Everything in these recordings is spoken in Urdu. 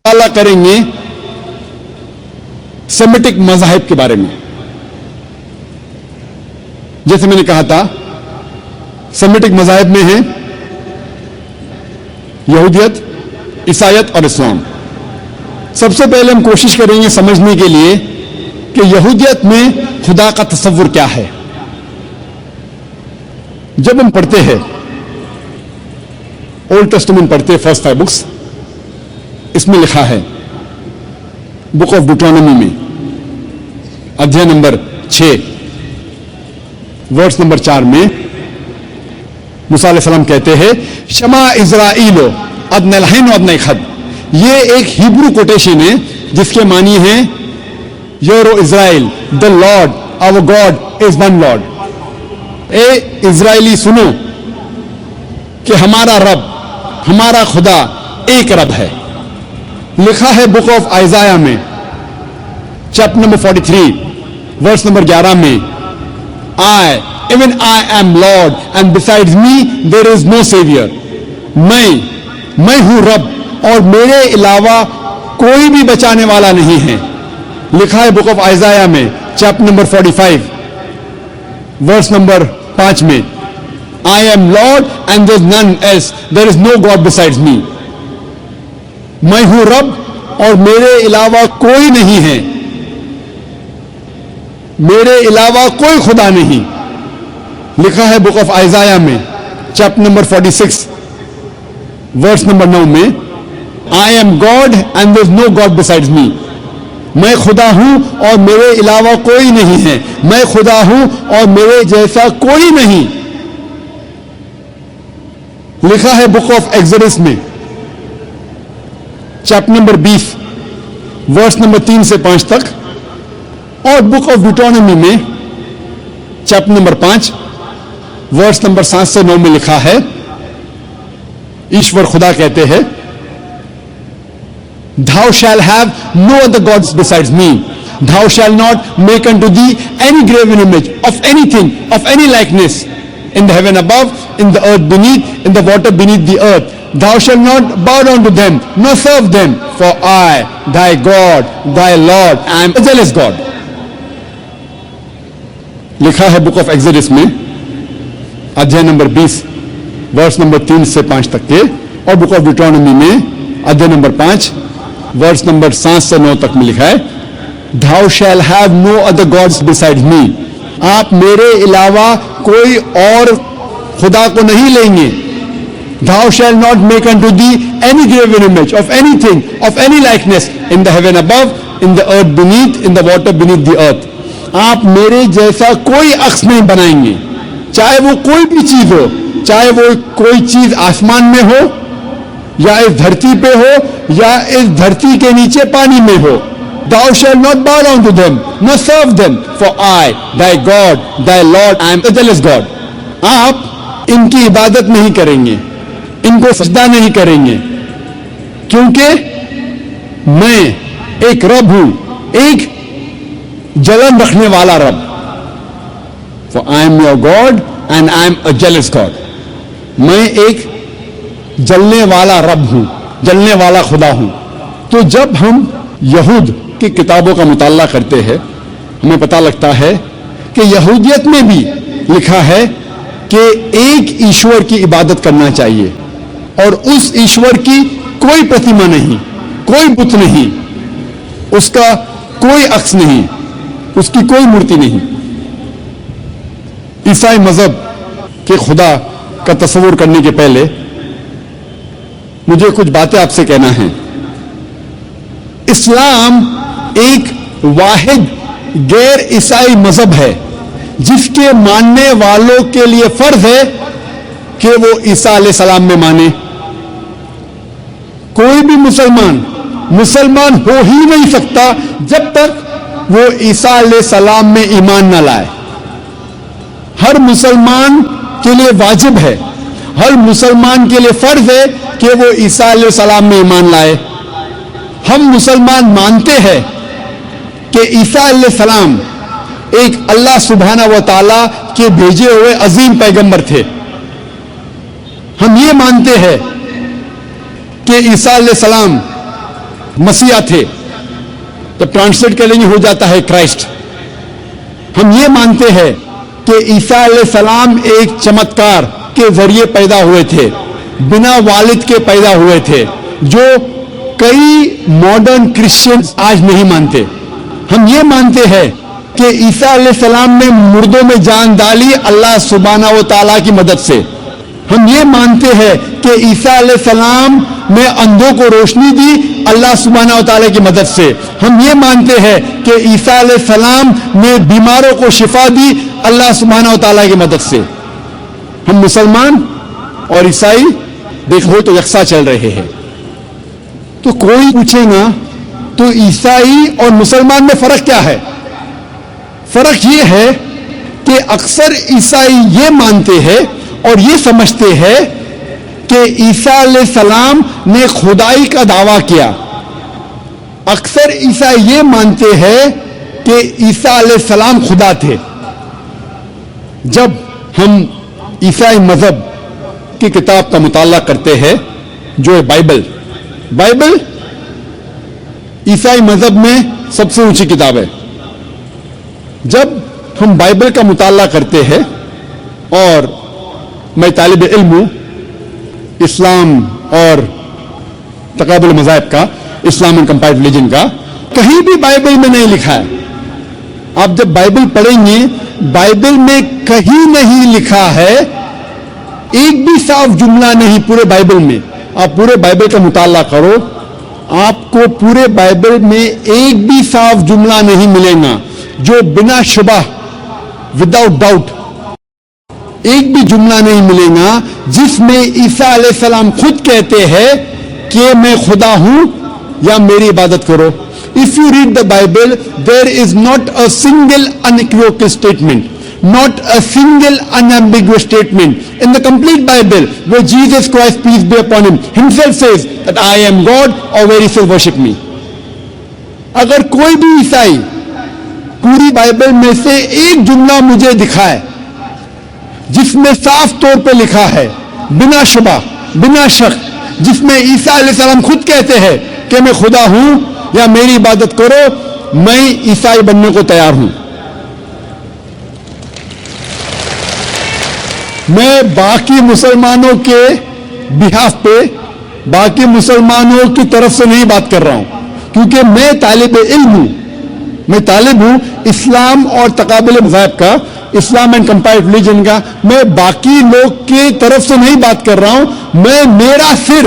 مطالعہ کریں گے سیمیٹک مذاہب کے بارے میں. جیسے میں نے کہا تھا سیمیٹک مذاہب میں ہیں یہودیت، عیسائیت اور اسلام. سب سے پہلے ہم کوشش کریں گے سمجھنے کے لیے کہ یہودیت میں خدا کا تصور کیا ہے. جب ہم پڑھتے ہیں اولڈ ٹیسٹمنٹ پڑھتے ہیں فرسٹ 5 بکس، اس میں لکھا ہے بک آف ڈیوٹرانومی میں ادھیائے نمبر 6 ورس نمبر 4 میں موسیٰ علیہ السلام کہتے ہیں شما اسرائیلو ادنی الحین و ادنی خد. یہ ایک ہیبرو کوٹیشن ہے جس کے معنی ہیں یورو Israel the Lord our God is one Lord. اے اسرائیلی سنو کہ ہمارا رب، ہمارا خدا ایک رب ہے. لکھا ہے بک آف آئزایا میں چیپٹر نمبر 43 ورس نمبر 11 میں even I am Lord and besides me there is no savior. میں ہوں رب اور میرے علاوہ کوئی بھی بچانے والا نہیں ہے. لکھا ہے بک آف آئزایا میں چیپٹر نمبر 45 ورس نمبر 5 میں I am Lord and there is none else, there is no God besides me. میں ہوں رب اور میرے علاوہ کوئی نہیں ہے، میرے علاوہ کوئی خدا نہیں. لکھا ہے بک آف آئزایا میں چیپٹر نمبر 46 ورس نمبر 9 میں I am God and there is no God besides me. میں خدا ہوں اور میرے علاوہ کوئی نہیں ہے، میں خدا ہوں اور میرے جیسا کوئی نہیں. لکھا ہے بک آف ایکسوڈس میں چیپٹر نمبر 20 ورس نمبر 3 سے 5 تک، اور بک آف ڈیوٹرانومی میں چیپٹر نمبر 5 ورس نمبر 7 سے 9 میں لکھا ہے ایشور خدا کہتے ہیں Thou shall have no other gods besides me. Thou shall not make unto thee any graven image of anything, of any likeness, in the heaven above, in the earth beneath, in the water beneath the earth. Thou shalt not bow down to them, nor serve them, for I, thy God, thy Lord, am a jealous God. لکھا ہے بک آف ایکسوڈس میں ادھیائے نمبر 20 ورس نمبر 3 سے 5 تک کے، اور بک آف ڈیوٹرانومی میں ادھیائے نمبر 5 ورس نمبر 7 سے 9 تک میں لکھا ہے Thou shall have no other gods besides me. آپ میرے علاوہ کوئی اور خدا کو نہیں لیں گے. Thou shall not make unto thee any graven image of anything, of any likeness, in the heaven above, in the earth beneath, in the water beneath the earth. آپ میرے جیسا کوئی عکس نہیں بنائیں گے، چاہے وہ کوئی بھی چیز ہو، چاہے وہ کوئی چیز آسمان میں ہو یا اس دھرتی پہ ہو یا اس دھرتی کے نیچے پانی میں ہو. Thou shalt not bow down to them, nor serve them, for I, thy God, thy Lord, am a jealous God. آپ ان کی عبادت نہیں کریں گے، ان کو سجدہ نہیں کریں گے، کیونکہ میں ایک رب ہوں، ایک جلن رکھنے والا رب. For I am your God and I am a jealous God. میں ایک جلنے والا رب ہوں، جلنے والا خدا ہوں. تو جب ہم یہود کی کتابوں کا مطالعہ کرتے ہیں ہمیں پتہ لگتا ہے کہ یہودیت میں بھی لکھا ہے کہ ایک ایشور کی عبادت کرنا چاہیے، اور اس ایشور کی کوئی پرتیما نہیں، کوئی بت نہیں، اس کا کوئی عکس نہیں، اس کی کوئی مورتی نہیں. عیسائی مذہب کے خدا کا تصور کرنے کے پہلے مجھے کچھ باتیں آپ سے کہنا ہے. اسلام ایک واحد غیر عیسائی مذہب ہے جس کے ماننے والوں کے لیے فرض ہے کہ وہ عیسیٰ علیہ السلام میں مانے. کوئی بھی مسلمان ہو ہی نہیں سکتا جب تک وہ عیسیٰ علیہ السلام میں ایمان نہ لائے. ہر مسلمان کے لیے واجب ہے، ہر مسلمان کے لیے فرض ہے کہ وہ عیسیٰ علیہ السلام میں ایمان لائے. ہم مسلمان مانتے ہیں کہ عیسیٰ علیہ السلام ایک اللہ سبحانہ و تعالیٰ کے بھیجے ہوئے عظیم پیغمبر تھے. ہم یہ مانتے ہیں کہ عیسیٰ علیہ السلام مسیح تھے. جب ٹرانسلیٹ کریں گے ہو جاتا ہے کرائسٹ. ہم یہ مانتے ہیں کہ عیسیٰ علیہ السلام ایک چمتکار کے ذریعے پیدا ہوئے تھے, بنا والد کے پیدا ہوئے تھے, جو کئی ماڈرن کرسچنز آج نہیں مانتے. ہم یہ مانتے ہیں کہ عیسیٰ علیہ السلام نے مردوں میں جان ڈالی اللہ سبحانہ و تعالیٰ کی مدد سے. ہم یہ مانتے ہیں کہ عیسیٰ علیہ السلام نے اندھوں کو روشنی دی اللہ سبحانہ و تعالیٰ کی مدد سے. ہم یہ مانتے ہیں کہ عیسیٰ علیہ السلام نے بیماروں کو شفا دی اللہ سبحانہ و تعالیٰ کی مدد سے. ہم مسلمان اور عیسائی دیکھو تو یکساں چل رہے ہیں. تو کوئی پوچھے گا تو عیسائی اور مسلمان میں فرق کیا ہے؟ فرق یہ ہے کہ اکثر عیسائی یہ مانتے ہیں اور یہ سمجھتے ہیں کہ عیسیٰ علیہ السلام نے خدائی کا دعویٰ کیا. اکثر عیسائی یہ مانتے ہیں کہ عیسیٰ علیہ السلام خدا تھے. جب ہم عیسائی مذہب کی کتاب کا مطالعہ کرتے ہیں جو ہے بائبل عیسائی مذہب میں سب سے اونچی کتاب ہے. جب ہم بائبل کا مطالعہ کرتے ہیں, اور میں طالب علم ہوں اسلام اور تقابل مذاہب کا, اسلام اینڈ کمپیرڈ ریلیجن کا, کہیں بھی بائبل میں نہیں لکھا ہے. آپ جب بائبل پڑھیں گے بائبل میں کہیں نہیں لکھا ہے, ایک بھی صاف جملہ نہیں پورے بائبل میں. آپ پورے بائبل کا مطالعہ کرو, آپ کو پورے بائبل میں ایک بھی صاف جملہ نہیں ملے گا جو بنا شبہ وداؤٹ ڈاؤٹ ایک بھی جملہ نہیں ملے گا جس میں عیسیٰ علیہ السلام خود کہتے ہیں کہ میں خدا ہوں یا میری عبادت کرو. If you read the Bible, there is not a single unequivocal statement, not a single unambiguous statement in the complete Bible where Jesus Christ, peace be upon him, himself says that I am God, or where he says worship me. اگر کوئی بھی عیسائی پوری بائبل میں سے ایک جملہ مجھے دکھائے جس میں صاف طور پہ لکھا ہے بنا شبہ بنا شک, جس میں عیسیٰ علیہ السلام خود کہتے ہیں کہ میں خدا ہوں یا میری عبادت کرو, میں عیسائی بننے کو تیار ہوں. میں باقی مسلمانوں کے بہاف پہ باقی مسلمانوں کی طرف سے نہیں بات کر رہا ہوں, کیونکہ میں طالب علم ہوں, میں طالب ہوں اسلام اور تقابل مذاہب کا, اسلام اینڈ کمپیرڈ ریلیجن کا. میں باقی لوگ کی طرف سے نہیں بات کر رہا ہوں, میں میرا سر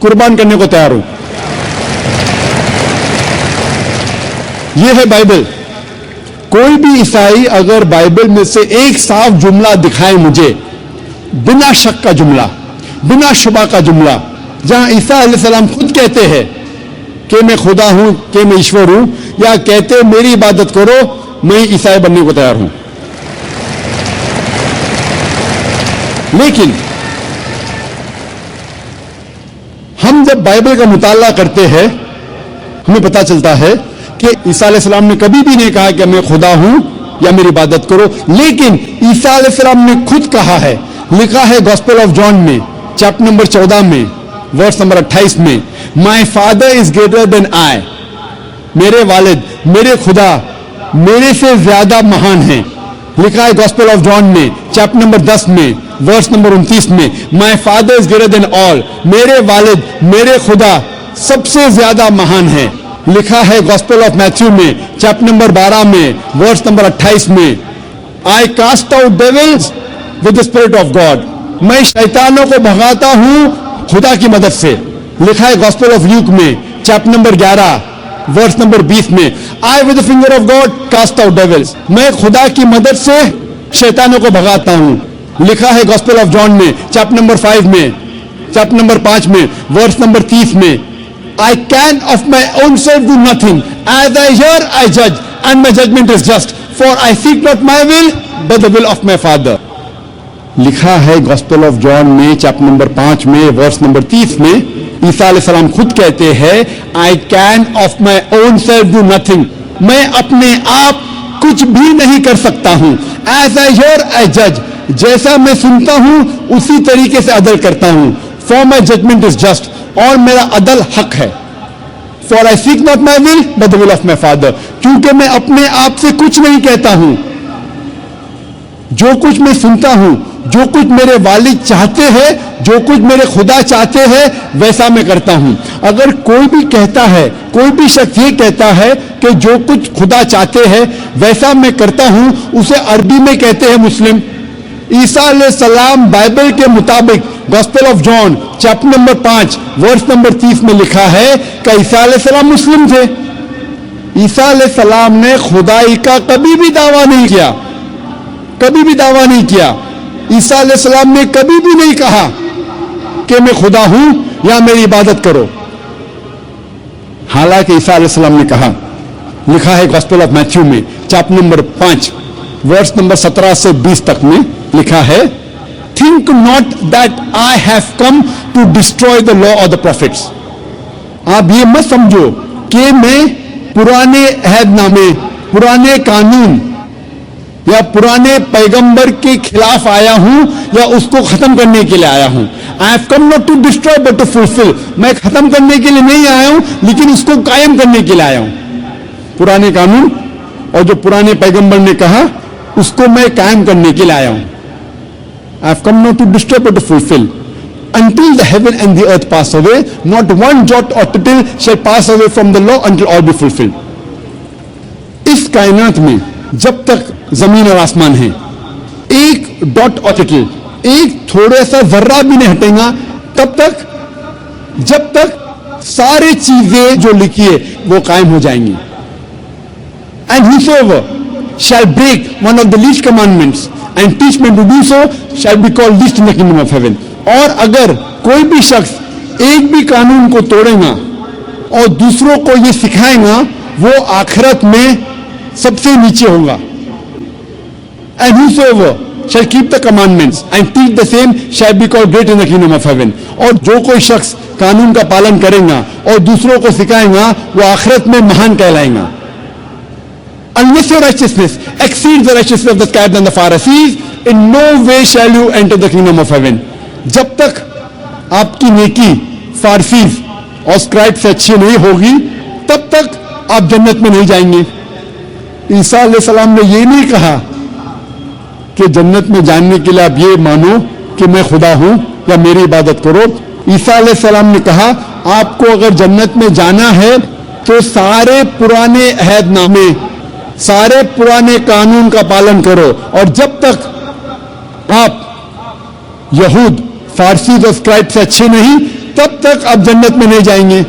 قربان کرنے کو تیار ہوں. یہ ہے بائبل. کوئی بھی عیسائی اگر بائبل میں سے ایک صاف جملہ دکھائے مجھے, بنا شک کا جملہ, بنا شبہ کا جملہ, جہاں عیسیٰ علیہ السلام خود کہتے ہیں کہ میں خدا ہوں, کہ میں ایشور ہوں, یا کہتے میری عبادت کرو, میں عیسائی بننے کو تیار ہوں. لیکن ہم جب بائبل کا مطالعہ کرتے ہیں ہمیں پتہ چلتا ہے کہ عیسیٰ علیہ السلام نے کبھی بھی نہیں کہا کہ میں خدا ہوں یا میری عبادت کرو. لیکن عیسیٰ علیہ السلام نے خود کہا ہے, لکھا ہے گاسپل آف جان میں چیپٹر نمبر 14 میں ورس نمبر 28 میں, my father is greater than آئی, میرے والد میرے خدا میرے سے زیادہ مہان ہیں. لکھا ہے گاسپل آف جان میں چیپٹر نمبر 10 میں ورس نمبر 29 میں, my father is greater than آل, میرے والد میرے خدا سب سے زیادہ مہان ہیں. لکھا ہے گاسپل آف میتھیو میں چیپٹر نمبر 12 میں ورس نمبر 28 میں, I cast out devils with the spirit of God, میں شیطانوں کو بھگاتا ہوں خدا کی مدد سے. لکھا ہے گاسپل آف لیوک میں چیپٹر نمبر 11 ورس نمبر 20 میں, I with the finger of God cast out devils, میں خدا کی مدد سے شیطانوں کو بھگاتا ہوں. لکھا ہے گاسپل آف جان میں چیپٹر نمبر 5 میں چیپٹر نمبر 5 میں ورس نمبر 30 میں, I can of my own self do nothing. As I hear, I judge, and my judgment is just. For I seek not my will, but the will of my Father. لکھا ہے گاسپل آف جان میں چیپٹر نمبر 5 میں ورس نمبر 30 میں, عیسیٰ علیہ السلام خود کہتے ہیں I can of my own self do nothing. میں اپنے آپ کچھ بھی نہیں کر سکتا ہوں. As I hear, I judge. جیسا میں سنتا ہوں اسی طریقے سے عدل کرتا ہوں. For my judgment is just. اور میرا عدل حق ہے. For I seek not my will, but the will of my Father. کیونکہ میں اپنے آپ سے کچھ نہیں کہتا ہوں, جو کچھ میں سنتا ہوں, جو کچھ میرے والد چاہتے ہیں, جو کچھ میرے خدا چاہتے ہیں, ویسا میں کرتا ہوں. اگر کوئی بھی کہتا ہے, کوئی بھی شخص یہ کہتا ہے کہ جو کچھ خدا چاہتے ہیں ویسا میں کرتا ہوں, اسے عربی میں کہتے ہیں مسلم. عیسیٰ علیہ السلام بائبل کے مطابق gospel of John chapter number 5 verse number 30 میں لکھا ہے کہ عیسیٰ علیہ السلام مسلم تھے. عیسیٰ علیہ السلام نے خدائی کا کبھی بھی دعویٰ نہیں کیا, کبھی بھی دعویٰ نہیں کیا. عیسیٰ علیہ السلام نے کبھی بھی نہیں کہا کہ میں خدا ہوں یا میری عبادت کرو. حالانکہ عیسیٰ علیہ السلام نے کہا, لکھا ہے گوسپل آف میتھیو میں چیپٹر نمبر 5 ورس نمبر 17 سے 20 تک میں لکھا ہے, think not that I have come to destroy the law or the prophets. آپ یہ مت سمجھو کہ میں پرانے عہد نامے, پرانے قانون یا پرانے پیغمبر کے خلاف آیا ہوں یا اس کو ختم کرنے کے لیے آیا ہوں. I have come not to destroy but to fulfill. میں ختم کرنے کے لیے نہیں آیا ہوں لیکن اس کو قائم کرنے کے لیے آیا ہوں. پرانے قانون اور جو پرانے پیغمبر نے کہا اس کو میں قائم کرنے کے لیے آیا ہوں. I have come not to destroy but to fulfill. Until the heaven and the earth pass away, not one jot or tittle shall pass away from the law until all be fulfilled. اس کائنات میں جب تک زمین اور آسمان ہے, ایک ڈاٹ اور ٹٹل, ایک تھوڑا سا ذرہ بھی نہیں ہٹے گا تب تک جب تک ساری چیزیں جو لکھی ہے وہ قائم ہو جائیں گی. And whosoever shall break one of the least commandments and teach men to do so shall be called least in the kingdom of heaven. اور اگر کوئی بھی شخص ایک بھی قانون کو توڑے گا اور دوسروں کو یہ سکھائے گا وہ آخرت میں سب سے نیچے ہوگا. And whosoever shall keep the commandments and teach the same shall be called great in the kingdom of heaven. اور جو کوئی شخص قانون کا پالن کرے گا اور دوسروں کو سکھائے گا وہ آخرت میں مہان کہلائے گا. Unless your righteousness exceeds the righteousness of the scribes and the Pharisees, in no way shall you enter the kingdom of heaven. جب تک آپ کی نیکی فارسیز اور اسکرائب سے اچھی نہیں ہوگی تب تک آپ جنت میں نہیں جائیں گے. عیسیٰ علیہ السلام نے یہ نہیں کہا کہ جنت میں جانے کے لیے آپ یہ مانو کہ میں خدا ہوں یا میری عبادت کرو. عیسیٰ علیہ السلام نے کہا آپ کو اگر جنت میں جانا ہے تو سارے پرانے عہد نامے, سارے پرانے قانون کا پالن کرو, اور جب تک آپ یہود فارسی اور اسکرائب سے اچھے نہیں تب تک آپ جنت میں نہیں جائیں گے.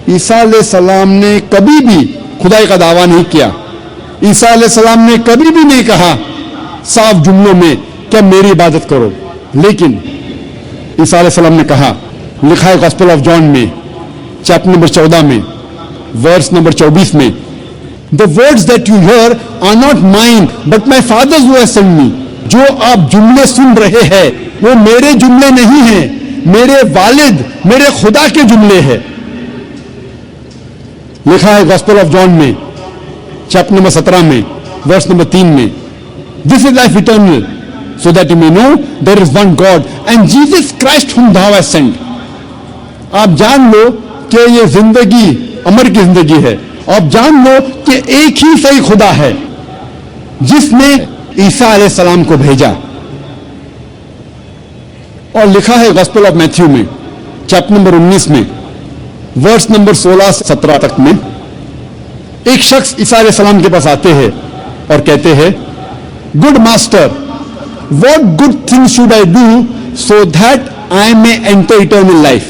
عیسیٰ علیہ السلام نے کبھی بھی خدائی کا دعویٰ نہیں کیا. عیسیٰ علیہ السلام نے کبھی بھی نہیں کہا صاف جملوں میں کہ میری عبادت کرو, لیکن عیسیٰ علیہ السلام نے کہا, لکھا ہے گوسپل آف جان میں چیپٹر نمبر 14 میں ورس نمبر 24 میں, The words that you hear are not mine, but my Father's who has sent me. جو آپ جملے سن رہے ہیں وہ میرے جملے نہیں ہیں, میرے والد میرے خدا کے جملے ہیں. لکھا ہے گوسپل آف جان میں چیپٹر نمبر 17 میں ورس نمبر 3 میں, This is life eternal, so that you may know there is one God and Jesus Christ whom thou hast sent. آپ جان لو کہ یہ زندگی امر کی زندگی ہے, آپ جان لو کہ ایک ہی صحیح خدا ہے جس نے عیسیٰ علیہ السلام کو بھیجا. اور لکھا ہے گوسپل آف میتھیو میں چیپٹر نمبر 19 میں ورس نمبر 16 سے 17 تک میں, ایک شخص عیسیٰ علیہ السلام کے پاس آتے ہیں اور کہتے ہیں, Good master, what good thing should I do so that I may enter eternal life?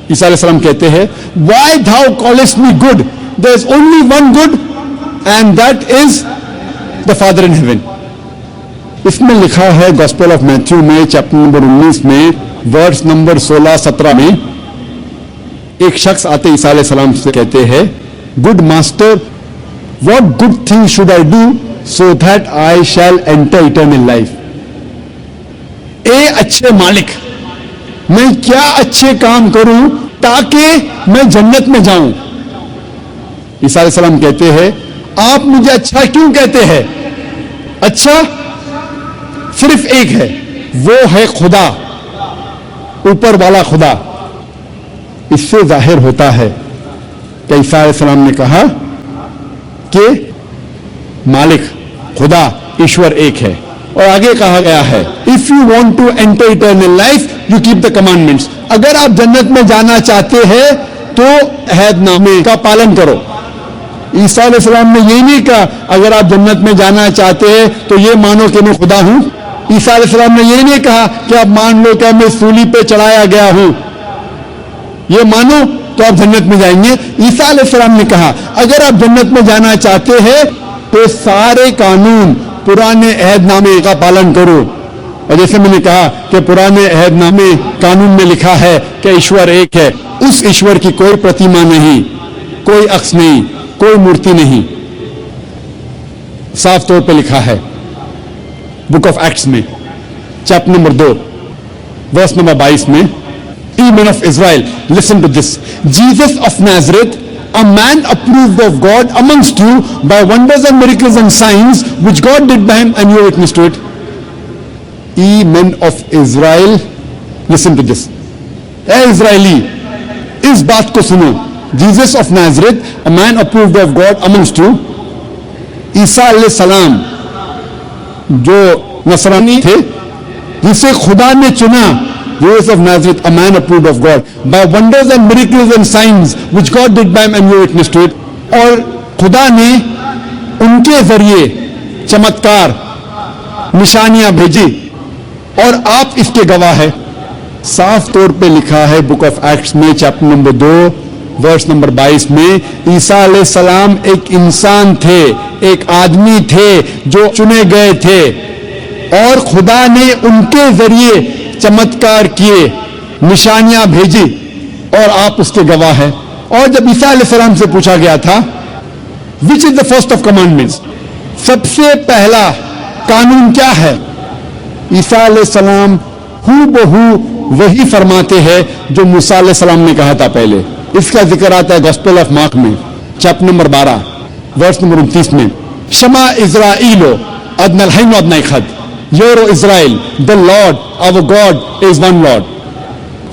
عیسیٰ علیہ السلام کہتے ہیں, Why thou callest me good? There is only one good and that is the Father in heaven. اس میں لکھا ہے گوسپل آف میتھیو میں چیپٹر نمبر 19 میں ورس نمبر 16-17 میں, ایک شخص آتے عیسیٰ علیہ السلام سے کہتے ہیں, Good master, what good thing should I do so that I shall enter eternal life? اے اچھے مالک, میں کیا اچھے کام کروں تاکہ میں جنت میں جاؤں؟ عیسیٰ علیہ السلام کہتے ہیں, آپ مجھے اچھا کیوں کہتے ہیں؟ اچھا صرف ایک ہے, وہ ہے خدا, اوپر والا خدا, اس سے ظاہر ہوتا ہے کہ عیسیٰ علیہ السلام نے کہا کہ مالک خدا ایشور ایک ہے، اور آگے کہا گیا ہے if you want to enter eternal life you keep the commandments, اگر آپ جنت میں جانا چاہتے ہیں تو عہد نامے کا پالن کرو۔ عیسیٰ علیہ السلام نے یہ نہیں کہا اگر آپ جنت میں جانا چاہتے ہیں تو یہ مانو کہ میں خدا ہوں۔ عیسیٰ علیہ السلام نے یہ نہیں کہا کہ آپ مان لو کہ میں سولی پہ چڑھایا گیا ہوں، یہ مانو تو آپ جنت میں جائیں گے۔ عیسیٰ علیہ السلام نے کہا اگر آپ جنت میں جانا چاہتے ہیں تو سارے قانون پرانے عہد نامے کا پالن کرو۔ اور جیسے میں نے کہا کہ پرانے عہد نامے قانون میں لکھا ہے کہ ایشور ایک ہے، اس ایشور کی کوئی پرتیما نہیں، کوئی عکس نہیں، کوئی مورتی نہیں، صاف طور پہ لکھا ہے بک آف ایکٹس میں چیپٹر نمبر 2 ورس نمبر 22 میں Ye men of Israel, listen to this. Jesus of Nazareth, a man approved of God amongst you by wonders and miracles and signs which God did by him, and you are witness to it. Ye men of Israel, listen to this. اے اسرائیلی اس بات کو سنو، Jesus of Nazareth a man approved of God amongst you، عیسیٰ علیہ السلام جو نصرانی تھے جسے خدا نے چنا، Jesus of Nazareth, a man approved of God by wonders and miracles and signs which God did by him, and you witness to it. اور خدا نے ان کے ذریعے چمتکار نشانیاں بھیجی اور آپ اس کے گواہ ہیں۔ صاف طور پہ لکھا ہے بک آف ایکٹس میں چیپٹر نمبر 2 ورس نمبر 22 میں عیسیٰ علیہ السلام ایک انسان تھے، ایک آدمی تھے جو چنے گئے تھے، اور خدا نے ان کے ذریعے چمتکار کیے، نشانیاں بھیجی، اور آپ اس کے گواہ ہیں۔ اور جب عیسیٰ علیہ السلام سے پوچھا گیا تھا وچ از دا فرسٹ آف کمانڈمنٹس، سب سے پہلا قانون کیا ہے، عیسیٰ علیہ السلام ہو بہو وہی فرماتے ہیں جو موسیٰ علیہ السلام نے کہا تھا پہلے۔ اس کا ذکر آتا ہے گوسپل آف مارک میں چیپٹر نمبر 12 ورس نمبر 29 میں، شما اسرائیلو ادنا الحین و ادنا اخد، یورو Israel the Lord our God is one Lord۔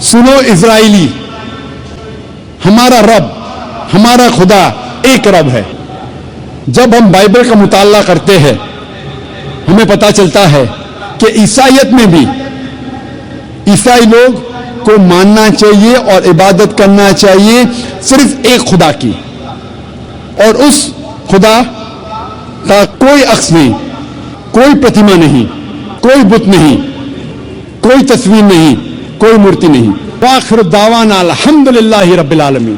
سنو اسرائیلی، ہمارا رب، ہمارا خدا ایک رب ہے۔ جب ہم بائبل کا مطالعہ کرتے ہیں ہمیں پتا چلتا ہے کہ عیسائیت میں بھی عیسائی لوگ کو ماننا چاہیے اور عبادت کرنا چاہیے صرف ایک خدا کی، اور اس خدا کا کوئی عکس نہیں، کوئی پرتیما نہیں، کوئی بت نہیں، کوئی تصویر نہیں، کوئی مورتی نہیں۔ وآخر دعوانا الحمدللہ رب العالمین۔